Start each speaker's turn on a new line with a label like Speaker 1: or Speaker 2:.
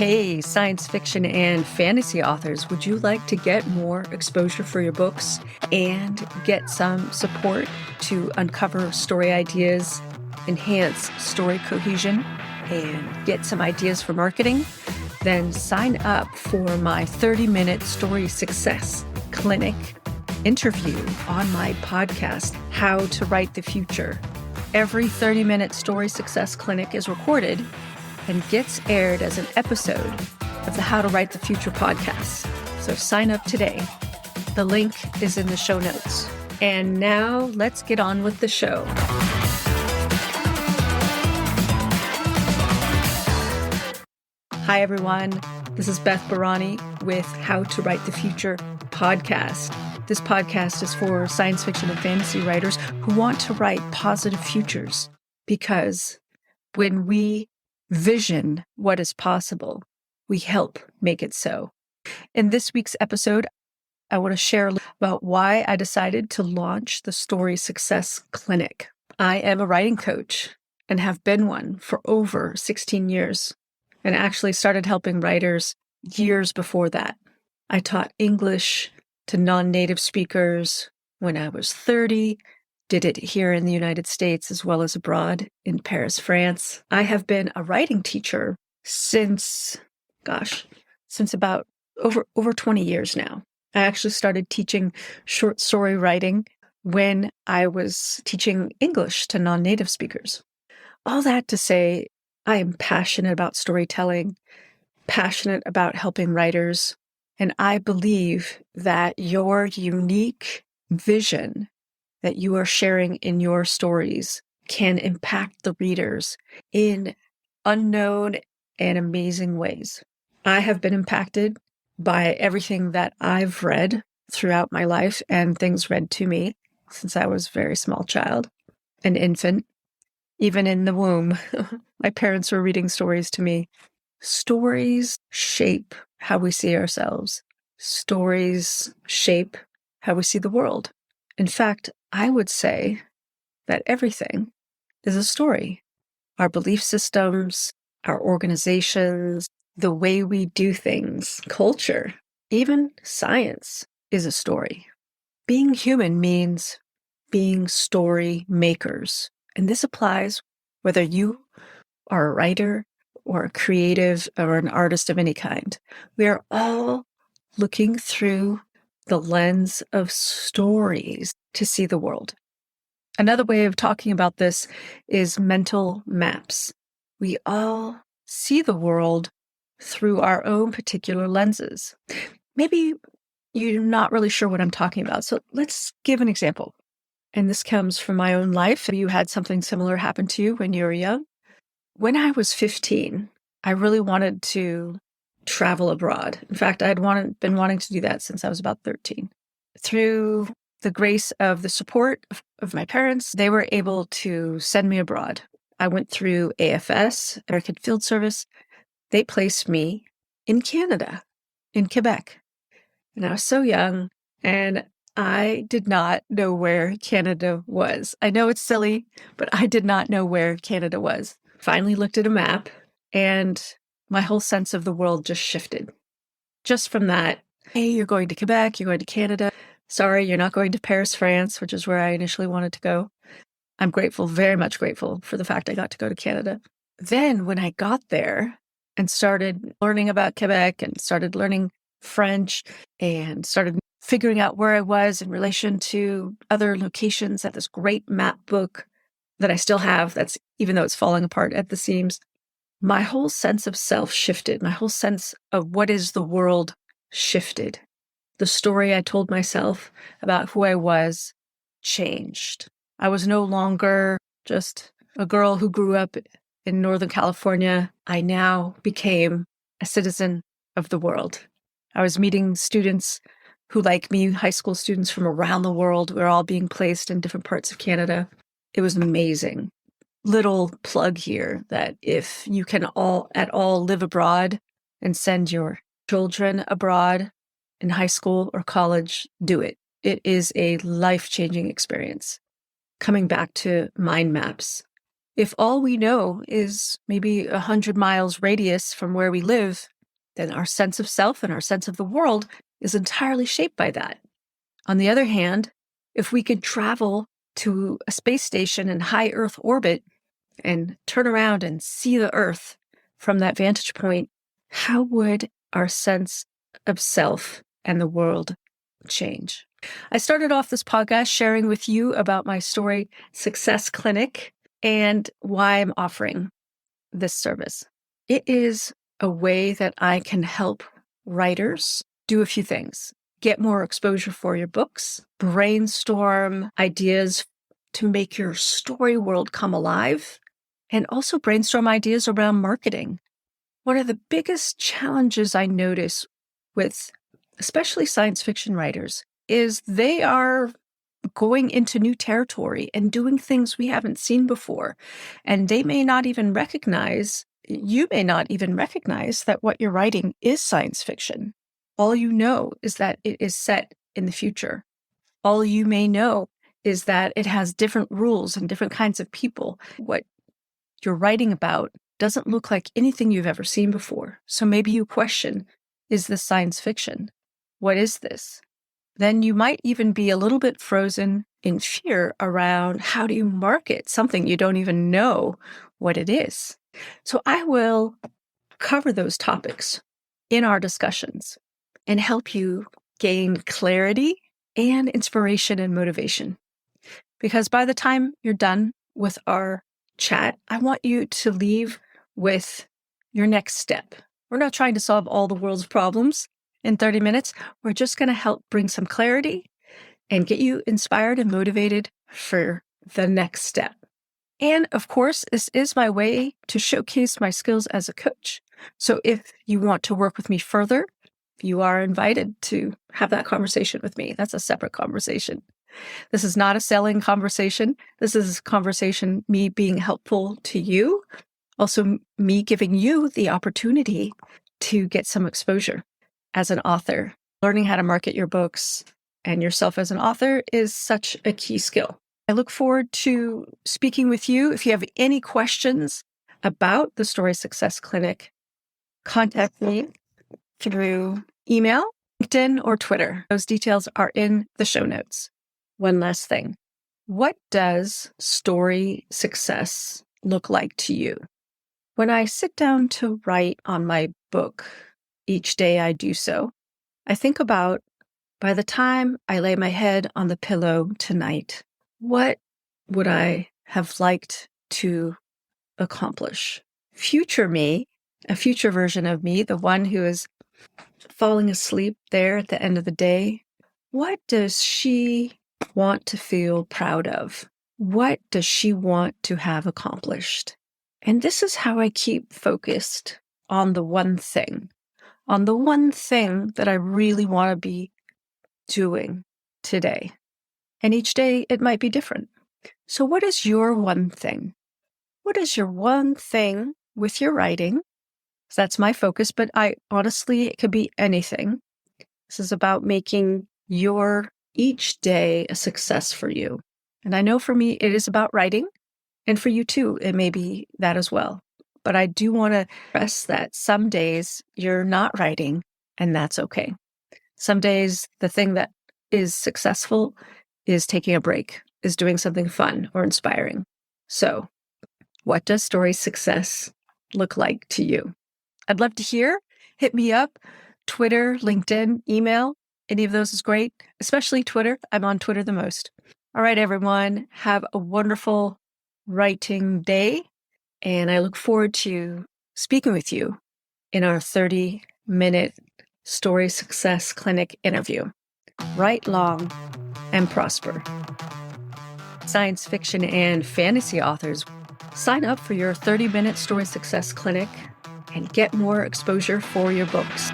Speaker 1: Hey, science fiction and fantasy authors, would you like to get more exposure for your books and get some support to uncover story ideas, enhance story cohesion, and get some ideas for marketing? Then sign up for my 30-minute story success clinic interview on my podcast, How to Write the Future. Every 30-minute story success clinic is recorded and gets aired as an episode of the How to Write the Future podcast. So sign up today. The link is in the show notes. And now let's get on with the show. Hi, everyone. This is Beth Barany with How to Write the Future podcast. This podcast is for science fiction and fantasy writers who want to write positive futures, because when we vision what is possible, we help make it so. In this week's episode, I want to share about why I decided to launch the Story Success Clinic. I am a writing coach and have been one for over 16 years, and actually started helping writers years before that. I taught English to non-native speakers when I was 30, did it here in the United States as well as abroad in Paris, France. I have been a writing teacher since about over 20 years now. I actually started teaching short story writing when I was teaching English to non-native speakers. All that to say, I am passionate about storytelling, passionate about helping writers, and I believe that your unique vision that you are sharing in your stories can impact the readers in unknown and amazing ways. I have been impacted by everything that I've read throughout my life and things read to me since I was a very small child, an infant. Even in the womb, my parents were reading stories to me. Stories shape how we see ourselves. Stories shape how we see the world. In fact, I would say that everything is a story. Our belief systems, our organizations, the way we do things, culture, even science is a story. Being human means being story makers. And this applies whether you are a writer or a creative or an artist of any kind. We are all looking through the lens of stories to see the world. Another way of talking about this is mental maps. We all see the world through our own particular lenses. Maybe you're not really sure what I'm talking about, so let's give an example. And this comes from my own life. You had something similar happen to you when you were young. When I was 15, I really wanted to travel abroad. In fact, I'd been wanting to do that since I was about 13. Through the grace of the support of my parents, they were able to send me abroad. I went through AFS, American Field Service. They placed me in Canada, in Quebec. And I was so young, and I did not know where Canada was. I know it's silly, but I did not know where Canada was. Finally looked at a map, and my whole sense of the world just shifted. Just from that, hey, you're going to Quebec, you're going to Canada. Sorry, you're not going to Paris, France, which is where I initially wanted to go. I'm grateful, very much grateful for the fact I got to go to Canada. Then when I got there and started learning about Quebec and started learning French and started figuring out where I was in relation to other locations at this great map book that I still have, that's even though it's falling apart at the seams, my whole sense of self shifted. My whole sense of what is the world shifted. The story I told myself about who I was changed. I was no longer just a girl who grew up in Northern California. I now became a citizen of the world. I was meeting students who, like me, high school students from around the world. We're all being placed in different parts of Canada. It was amazing. Little plug here that if you can at all live abroad and send your children abroad in high school or college, do it. It is a life-changing experience. Coming back to mind maps. If all we know is maybe 100 miles radius from where we live, then our sense of self and our sense of the world is entirely shaped by that. On the other hand, if we could travel to a space station in high Earth orbit and turn around and see the Earth from that vantage point, how would our sense of self and the world change? I started off this podcast sharing with you about my Story Success Clinic and why I'm offering this service. It is a way that I can help writers do a few things. Get more exposure for your books, brainstorm ideas to make your story world come alive, and also brainstorm ideas around marketing. One of the biggest challenges I notice with especially science fiction writers is they are going into new territory and doing things we haven't seen before. And you may not even recognize that what you're writing is science fiction. All you know is that it is set in the future. All you may know is that it has different rules and different kinds of people. What you're writing about doesn't look like anything you've ever seen before. So maybe you question, is this science fiction? What is this? Then you might even be a little bit frozen in fear around how do you market something you don't even know what it is. So I will cover those topics in our discussions and help you gain clarity and inspiration and motivation. Because by the time you're done with our chat, I want you to leave with your next step. We're not trying to solve all the world's problems in 30 minutes. We're just going to help bring some clarity and get you inspired and motivated for the next step. And of course, this is my way to showcase my skills as a coach. So if you want to work with me further, you are invited to have that conversation with me. That's a separate conversation. This is not a selling conversation. This is a conversation, me being helpful to you, also me giving you the opportunity to get some exposure as an author. Learning how to market your books and yourself as an author is such a key skill. I look forward to speaking with you. If you have any questions about the Story Success Clinic, contact me through email, LinkedIn, or Twitter. Those details are in the show notes. One last thing. What does story success look like to you? When I sit down to write on my book, each day I do so, I think about, by the time I lay my head on the pillow tonight, what would I have liked to accomplish? Future me, a future version of me, the one who is falling asleep there at the end of the day, what does she want to feel proud of? What does she want to have accomplished? And this is how I keep focused on the one thing that I really want to be doing today. And each day it might be different. So what is your one thing? What is your one thing with your writing? So that's my focus, but it could be anything. This is about making your each day a success for you. And I know for me, it is about writing. And for you too, it may be that as well. But I do want to stress that some days you're not writing, and that's okay. Some days the thing that is successful is taking a break, is doing something fun or inspiring. So what does story success look like to you? I'd love to hear. Hit me up. Twitter, LinkedIn, email. Any of those is great, especially Twitter. I'm on Twitter the most. All right, everyone. Have a wonderful writing day. And I look forward to speaking with you in our 30-minute Story Success Clinic interview. Write long and prosper. Science fiction and fantasy authors, sign up for your 30-minute Story Success Clinic and get more exposure for your books.